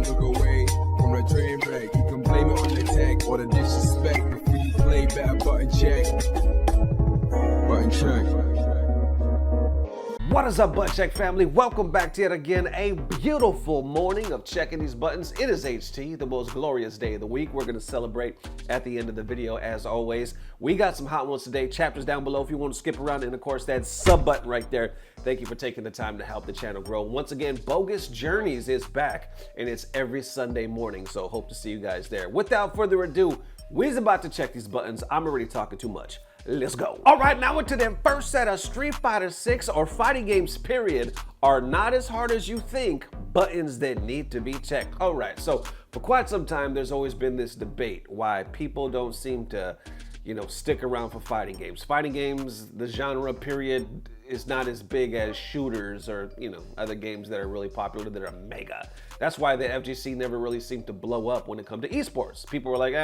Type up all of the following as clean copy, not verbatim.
look away from the train wreck. You can blame it on the tech or the disrespect. Before you play, better button check. Button check. What is up, Butt Check family? Welcome back to yet again a beautiful morning of checking these buttons. It is HT, the most glorious day of the week. We're going to celebrate at the end of the video as always. We got some hot ones today. Chapters down below if you want to skip around, and of course that sub button right there. Thank you for taking the time to help the channel grow. Once again, Bogus Journeys is back, and it's every Sunday morning, so hope to see you guys there. Without further ado, we's about to check these buttons. I'm already talking too much. Let's go. All right, now into the first set of Street Fighter 6 or fighting games period are not as hard as you think buttons that need to be checked. All right, so for quite some time, there's always been this debate why people don't seem to, stick around for fighting games. Fighting games, the genre period is not as big as shooters or, other games that are really popular that are mega. That's why the FGC never really seemed to blow up when it comes to esports. People were like,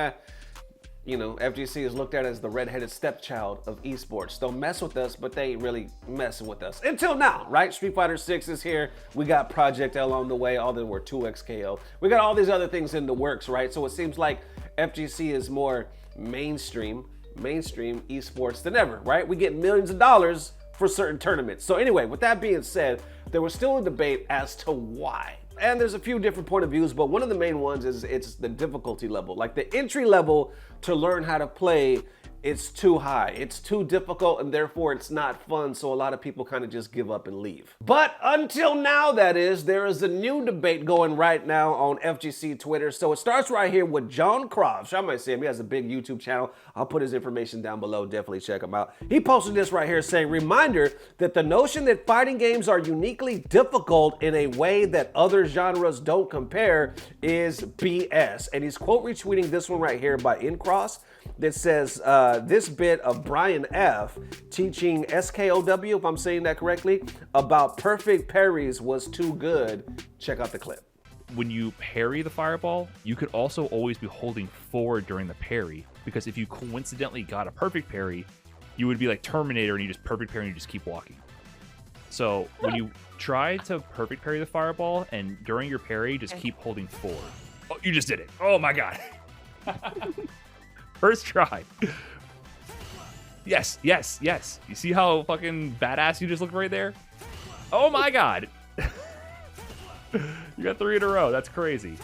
FGC is looked at as the redheaded stepchild of esports. Don't mess with us, but they ain't really messing with us. Until now, right? Street Fighter 6 is here. We got Project L on the way, although we're 2XKO. We got all these other things in the works, right? So it seems like FGC is more mainstream esports than ever, right? We get millions of dollars for certain tournaments. So anyway, with that being said, there was still a debate as to why. And there's a few different point of views, but one of the main ones is it's the difficulty level. Like the entry level to learn how to play, it's too high. It's too difficult, and therefore it's not fun, so a lot of people kind of just give up and leave. But until now, that is, there is a new debate going right now on FGC Twitter. So it starts right here with jmcrofts. I might see him. He has a big YouTube channel. I'll put his information down below. Definitely check him out. He posted this right here saying, reminder that the notion that fighting games are uniquely difficult in a way that other genres don't compare is BS. And he's quote retweeting this one right here by Incross that says, this bit of Brian F. teaching SKOW, if I'm saying that correctly, about perfect parries was too good. Check out the clip. When you parry the fireball, you could also always be holding forward during the parry, because if you coincidentally got a perfect parry, you would be like Terminator and you just perfect parry and you just keep walking. So when you try to perfect parry the fireball and during your parry, just keep holding forward. Oh, you just did it. Oh my God. First try. Yes. You see how fucking badass you just looked right there? Oh my God. You got 3 in a row. That's crazy.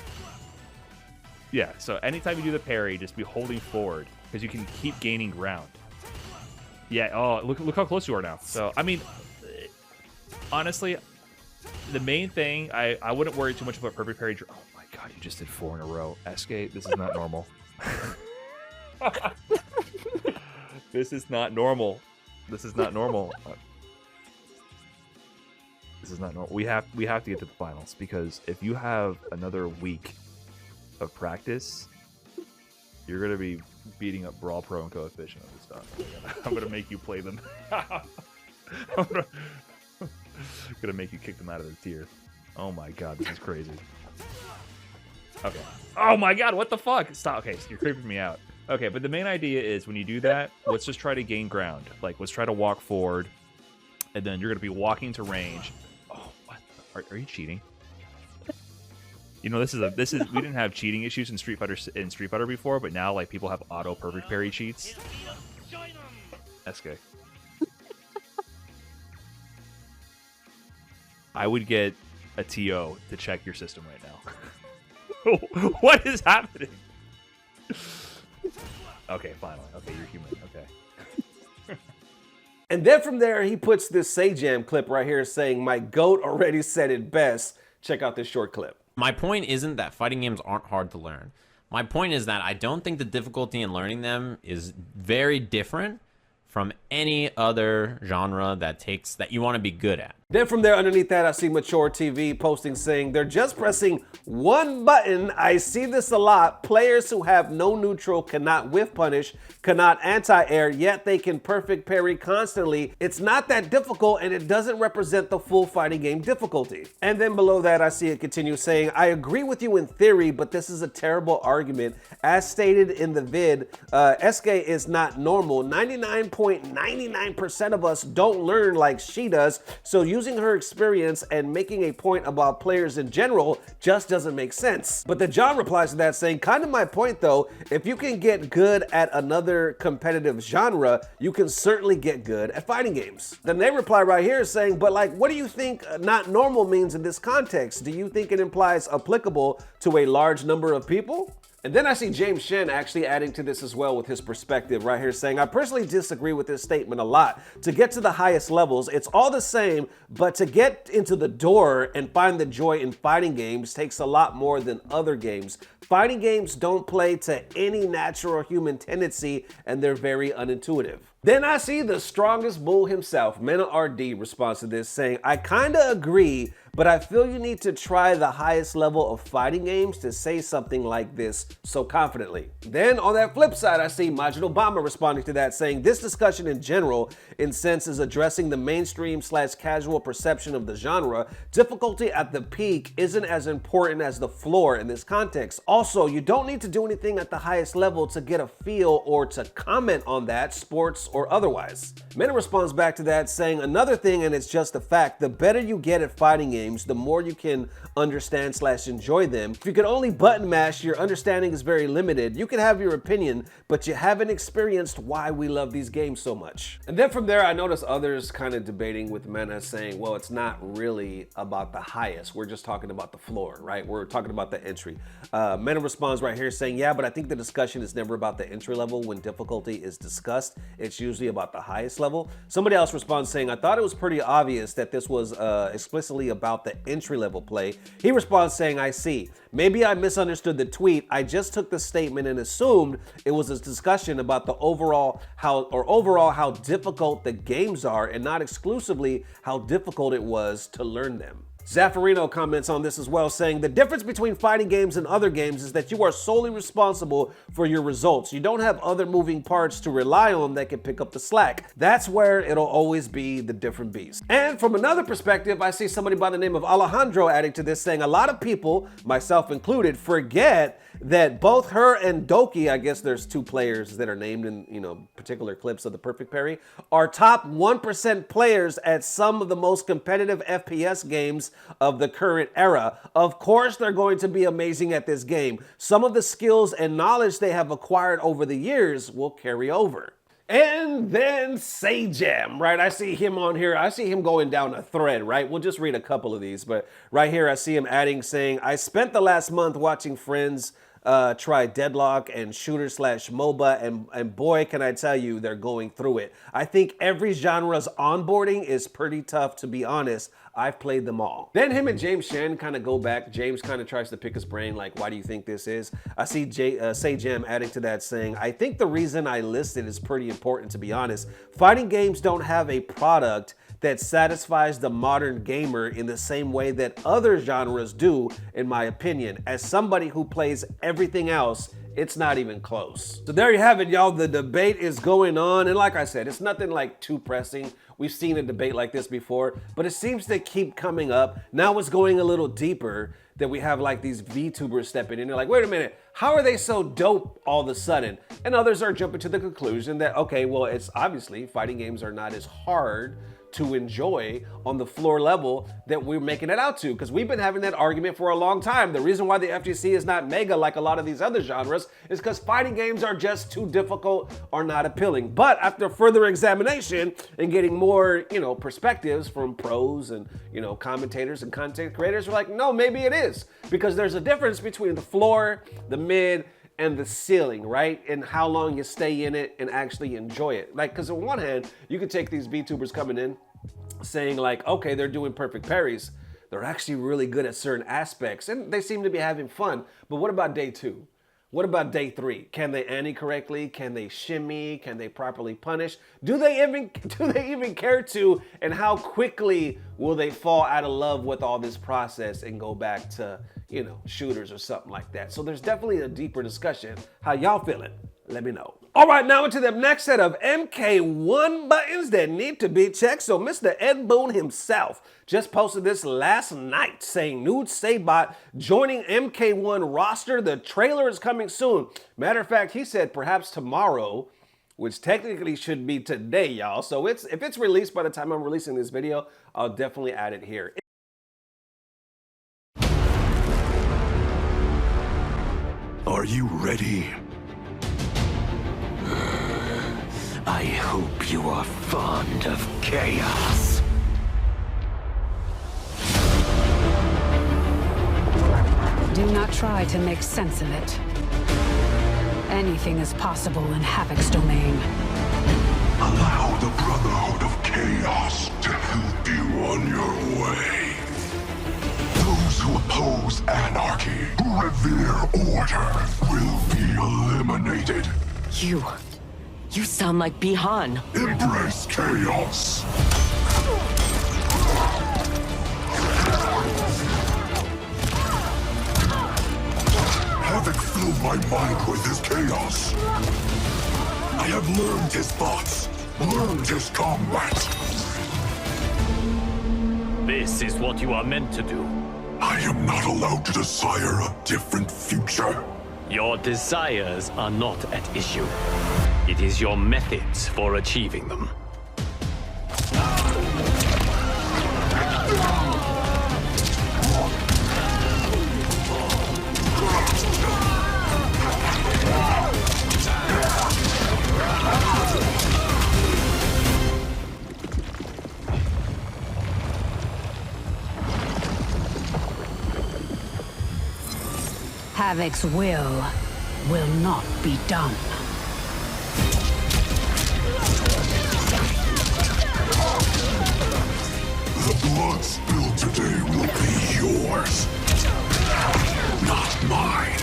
Yeah, so anytime you do the parry, just be holding forward because you can keep gaining ground. Yeah, oh, look how close you are now. So, I mean, honestly, the main thing, I wouldn't worry too much about perfect parry. Oh my God, you just did 4 in a row. Escape, this is not normal. This is not normal. This is not normal. This is not normal. We have to get to the finals, because if you have another week of practice, you're gonna be beating up Brawl Pro and Coefficient of this stuff. I'm gonna make you play them. I'm gonna make you kick them out of their tier. Oh my God, this is crazy. Okay. Oh my God, what the fuck? Stop. Okay, so you're creeping me out. Okay, but the main idea is when you do that, let's just try to gain ground. Like, let's try to walk forward, and then you're going to be walking to range. Oh, what? Are you cheating? This is we didn't have cheating issues in Street Fighter before, but now like people have auto perfect parry cheats. SK. I would get a TO to check your system right now. What is happening? Okay, finally. Okay, you're human. Okay. And then from there, he puts this Sajam clip right here saying, my GOAT already said it best. Check out this short clip. My point isn't that fighting games aren't hard to learn. My point is that I don't think the difficulty in learning them is very different from any other genre that you want to be good at. Then from there, underneath that, I see Mature TV posting saying, they're just pressing one button. I see this a lot. Players who have no neutral cannot whiff punish, cannot anti-air, yet they can perfect parry constantly. It's not that difficult, and it doesn't represent the full fighting game difficulty. And then below that, I see it continue saying, I agree with you in theory, but this is a terrible argument. As stated in the vid, SK is not normal. 99.99% of us don't learn like she does, so you using her experience and making a point about players in general just doesn't make sense. But then John replies to that saying, kind of my point though, if you can get good at another competitive genre, you can certainly get good at fighting games. Then they reply right here saying, but like, what do you think not normal means in this context? Do you think it implies applicable to a large number of people? And then I see James Shen actually adding to this as well with his perspective right here saying, I personally disagree with this statement a lot. To get to the highest levels, it's all the same, but to get into the door and find the joy in fighting games takes a lot more than other games. Fighting games don't play to any natural human tendency and they're very unintuitive. Then I see the strongest bull himself, MenaRD, responds to this saying, I kinda agree, but I feel you need to try the highest level of fighting games to say something like this so confidently. Then on that flip side, I see Majid Obama responding to that saying, this discussion in general, in sense, is addressing the mainstream/casual perception of the genre. Difficulty at the peak isn't as important as the floor in this context. Also, you don't need to do anything at the highest level to get a feel or to comment on that, sports or otherwise. Mena responds back to that saying, another thing, and it's just a fact, the better you get at fighting games, the more you can understand/enjoy them. If you can only button mash, your understanding is very limited. You can have your opinion, but you haven't experienced why we love these games so much. And then from there, I noticed others kind of debating with Mena saying, well, it's not really about the highest. We're just talking about the floor, right? We're talking about the entry. Mena responds right here saying, yeah, but I think the discussion is never about the entry level when difficulty is discussed. It's usually about the highest level. Somebody else responds saying, I thought it was pretty obvious that this was explicitly about the entry level play. He responds saying, I see. Maybe I misunderstood the tweet. I just took the statement and assumed it was a discussion about the overall how difficult the games are and not exclusively how difficult it was to learn them. Zaffarino comments on this as well, saying the difference between fighting games and other games is that you are solely responsible for your results. You don't have other moving parts to rely on that can pick up the slack. That's where it'll always be the different beast. And from another perspective, I see somebody by the name of Alejandro adding to this saying a lot of people, myself included, forget that both her and Doki, I guess there's two players that are named in, particular clips of the Perfect Parry, are top 1% players at some of the most competitive FPS games of the current era. Of course, they're going to be amazing at this game. Some of the skills and knowledge they have acquired over the years will carry over. And then Sajam, right? I see him on here. I see him going down a thread, right? We'll just read a couple of these, but right here I see him adding saying, I spent the last month watching friends try Deadlock and shooter/MOBA, and boy, can I tell you, they're going through it. I think every genre's onboarding is pretty tough, to be honest. I've played them all. Then him and James Shen kind of go back. James kind of tries to pick his brain, like, why do you think this is? I see Sajam adding to that saying, I think the reason I listed is pretty important, to be honest. Fighting games don't have a product that satisfies the modern gamer in the same way that other genres do, in my opinion. As somebody who plays everything else, it's not even close. So there you have it, y'all. The debate is going on. And like I said, it's nothing like too pressing. We've seen a debate like this before, but it seems to keep coming up. Now it's going a little deeper that we have like these VTubers stepping in. They're like, wait a minute, how are they so dope all of a sudden? And others are jumping to the conclusion that, okay, well, it's obviously fighting games are not as hard to enjoy on the floor level that we're making it out to, because we've been having that argument for a long time. The reason why the FGC is not mega like a lot of these other genres is because fighting games are just too difficult or not appealing. But after further examination and getting more, perspectives from pros and, commentators and content creators, we're like, no, maybe it is, because there's a difference between the floor, the mid, and the ceiling, right? And how long you stay in it and actually enjoy it. Like, because on one hand, you could take these VTubers coming in saying like, okay, they're doing perfect parries. They're actually really good at certain aspects and they seem to be having fun. But what about day 2? What about day 3? Can they ante correctly? Can they shimmy? Can they properly punish? Do they even care to? And how quickly will they fall out of love with all this process and go back to, shooters or something like that? So there's definitely a deeper discussion. How y'all feeling? Let me know. All right, now into the next set of MK1 buttons that need to be checked. So Mr. Ed Boon himself just posted this last night saying Noob Saibot joining MK1 roster. The trailer is coming soon. Matter of fact, he said perhaps tomorrow which technically should be today, y'all. So if it's released by the time I'm releasing this video, I'll definitely add it here. Are you ready? I hope you are fond of chaos. Do not try to make sense of it. Anything is possible in Havoc's domain. Allow the Brotherhood of Chaos to help you on your way. Those who oppose anarchy, who revere order, will be eliminated. You sound like Bihan. Embrace chaos. Havoc filled my mind with his chaos. I have learned his thoughts, learned his combat. This is what you are meant to do. I am not allowed to desire a different future. Your desires are not at issue. It is your methods for achieving them. Havoc's will not be done. The blood spilled today will be yours, not mine.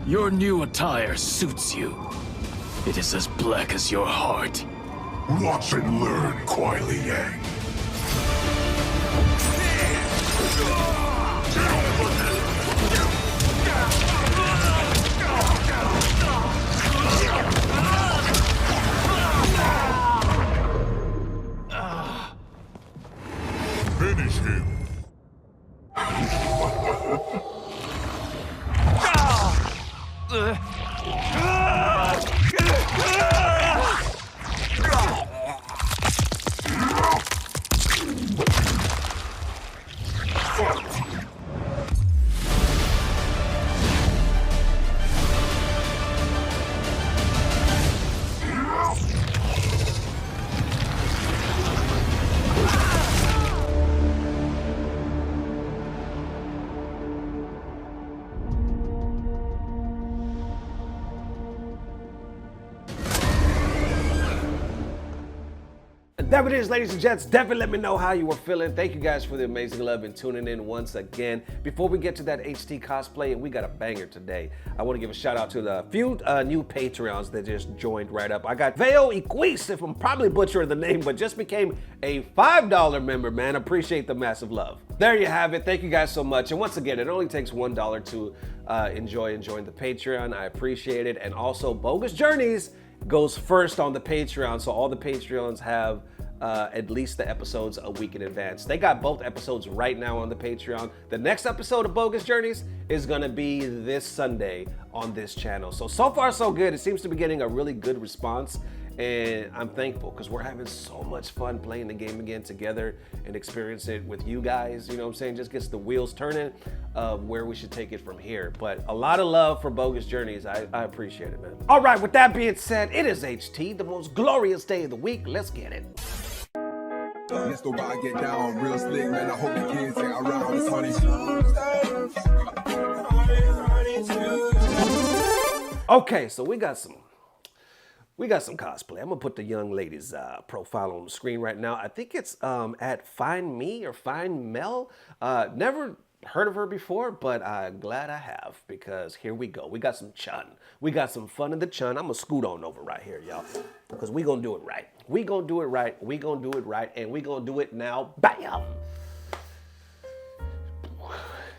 Your new attire suits you. It is as black as your heart. Watch and learn, Kuai Liang. Finish him. There it is, ladies and gents. Definitely let me know how you were feeling. Thank you guys for the amazing love and tuning in once again. Before we get to that HT cosplay, and we got a banger today, I want to give a shout out to the few new Patreons that just joined right up. I got Veo Equis, if I'm probably butchering the name, but just became a $5 member, man. Appreciate the massive love. There you have it. Thank you guys so much. And once again, it only takes $1 to enjoy and join the Patreon. I appreciate it. And also, Bogus Journeys goes first on the Patreon, so all the Patreons have at least the episodes a week in advance. They got both episodes right now on the Patreon. The next episode of Bogus Journeys is gonna be this Sunday on this channel. So far so good. It seems to be getting a really good response, and I'm thankful because we're having so much fun playing the game again together and experience it with you guys. You know what I'm saying? Just gets the wheels turning of where we should take it from here. But a lot of love for Bogus Journeys. I appreciate it, man. All right, with that being said, it is HT, the most glorious day of the week. Let's get it. Let's go by, get down, real slick, man. I hope the kids ain't around. It's honey. Okay, so we got some cosplay. I'm gonna put the young lady's profile on the screen right now. I think it's at Find Me or Find Mel. Never heard of her before, but I'm glad I have, because here we go. We got some chun. We got some fun in the chun. I'm gonna scoot on over right here, y'all, because we gonna do it right. We gonna do it right. We gonna do it right, and we gonna do it now. Bam!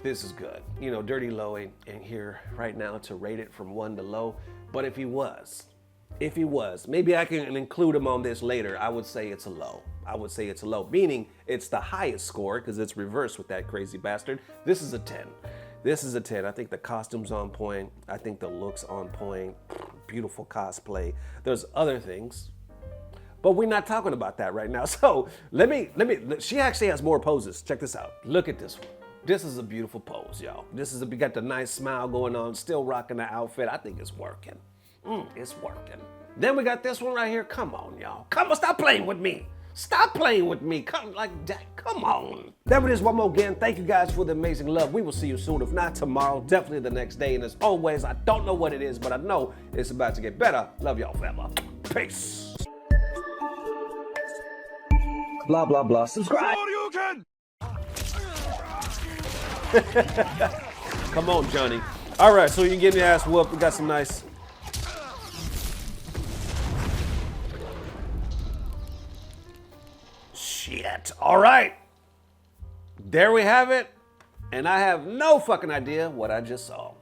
This is good. You know, Dirty Low ain't here right now to rate it from 1 to low, but if he was, If he was, maybe I can include him on this later. I would say it's a low. I would say it's a low, meaning it's the highest score because it's reversed with that crazy bastard. This is a 10. This is a 10. I think the costume's on point. I think the look's on point. Beautiful cosplay. There's other things, but we're not talking about that right now. So she actually has more poses. Check this out. Look at this one. This is a beautiful pose, y'all. We got the nice smile going on, still rocking the outfit. I think it's working. It's working. Then we got this one right here. Come on, y'all. Come on, stop playing with me. Stop playing with me. Come like that. Come on. There it is one more again. Thank you guys for the amazing love. We will see you soon. If not tomorrow, definitely the next day. And as always, I don't know what it is, but I know it's about to get better. Love y'all forever. Peace. Blah, blah, blah. Subscribe. Come on, Johnny. All right, so you're getting your ass whooped. We got some nice... Shit. All right. There we have it. And I have no fucking idea what I just saw.